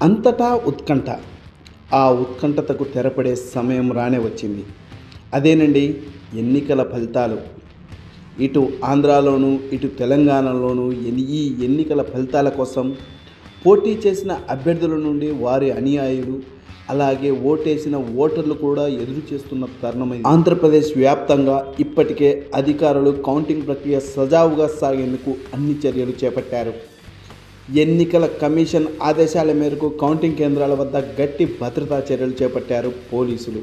అంతటా ఉత్కంఠ. ఆ ఉత్కంఠతకు తెరపడే సమయం రానే వచ్చింది. అదేనండి ఎన్నికల ఫలితాలు. ఇటు ఆంధ్రాలోను, ఇటు తెలంగాణలోను ఈ ఎన్నికల ఫలితాల కోసం పోటీ చేసిన అభ్యర్థుల నుండి వారి అనుయాయులు, అలాగే ఓటేసిన ఓటర్లు కూడా ఎదురు చేస్తున్న తరుణం. ఆంధ్రప్రదేశ్ వ్యాప్తంగా ఇప్పటికే అధికారులు కౌంటింగ్ ప్రక్రియ సజావుగా సాగేందుకు అన్ని చర్యలు చేపట్టారు. ఎన్నికల కమిషన్ ఆదేశాల మేరకు కౌంటింగ్ కేంద్రాల వద్ద గట్టి భద్రతా చర్యలు చేపట్టారు పోలీసులు.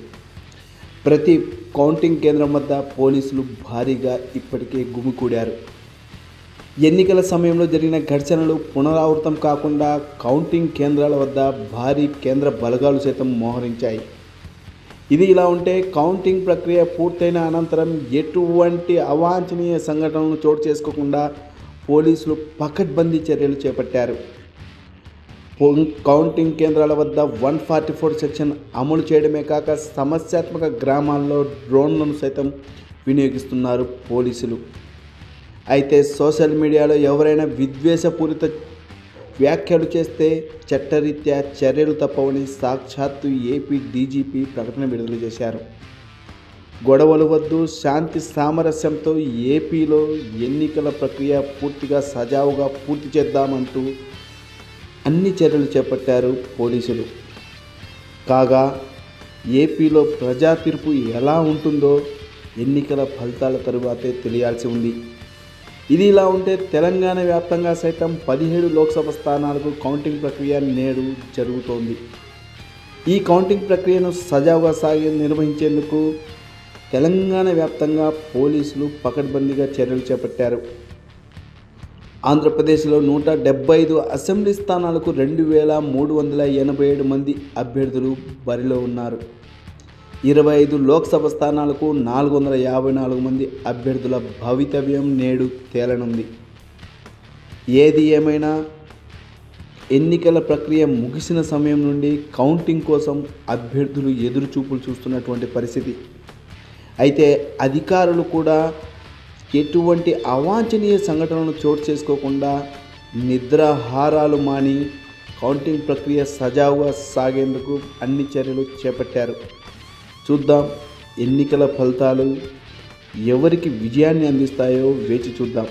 ప్రతి కౌంటింగ్ కేంద్రం వద్ద పోలీసులు భారీగా ఇప్పటికే గుమికూడారు. ఎన్నికల సమయంలో జరిగిన ఘర్షణలు పునరావృతం కాకుండా కౌంటింగ్ కేంద్రాల వద్ద భారీ కేంద్ర బలగాలు సైతం మోహరించాయి. ఇది ఇలా ఉంటే కౌంటింగ్ ప్రక్రియ పూర్తయిన అనంతరం ఎటువంటి అవాంఛనీయ సంఘటనలు చోటు చేసుకోకుండా పోలీసులు పకడ్బందీ చర్యలు చేపట్టారు. కౌంటింగ్ కేంద్రాల వద్ద 144 సెక్షన్ అమలు చేయడమే కాక సమస్యాత్మక గ్రామాల్లో డ్రోన్లను సైతం వినియోగిస్తున్నారు పోలీసులు. అయితే సోషల్ మీడియాలో ఎవరైనా విద్వేషపూరిత వ్యాఖ్యలు చేస్తే చట్టరీత్యా చర్యలు తప్పవని సాక్షాత్తు ఏపీ డీజీపీ ప్రకటన విడుదల చేశారు. గొడవలు వద్దు, శాంతి సామరస్యంతో ఏపీలో ఎన్నికల ప్రక్రియ పూర్తిగా సజావుగా పూర్తి చేద్దామంటూ అన్ని చర్యలు చేపట్టారు పోలీసులు. కాగా ఏపీలో ప్రజా తీర్పు ఎలా ఉంటుందో ఎన్నికల ఫలితాల తరువాతే తెలియాల్సి ఉంది. ఇది ఇలా ఉంటే తెలంగాణ వ్యాప్తంగా సైతం 17 లోక్సభ స్థానాలకు కౌంటింగ్ ప్రక్రియ నేడు జరుగుతోంది. ఈ కౌంటింగ్ ప్రక్రియను సజావుగా నిర్వహించేందుకు తెలంగాణ వ్యాప్తంగా పోలీసులు పకడ్బందీగా చర్యలు చేపట్టారు. ఆంధ్రప్రదేశ్లో 175 అసెంబ్లీ స్థానాలకు 2387 మంది అభ్యర్థులు బరిలో ఉన్నారు. 25 లోక్సభ స్థానాలకు 454 మంది అభ్యర్థుల భవితవ్యం నేడు తేలనుంది. ఏది ఏమైనా ఎన్నికల ప్రక్రియ ముగిసిన సమయం నుండి కౌంటింగ్ కోసం అభ్యర్థులు ఎదురుచూపులు చూస్తున్నటువంటి పరిస్థితి. అయితే అధికారులు కూడా ఎటువంటి అవాంఛనీయ సంఘటనలు చోటు చేసుకోకుండా నిద్రాహారాలు మాని కౌంటింగ్ ప్రక్రియ సజావుగా సాగేందుకు అన్ని చర్యలు చేపట్టారు. చూద్దాం ఎన్నికల ఫలితాలు ఎవరికి విజయాన్ని అందిస్తాయో వేచి చూద్దాం.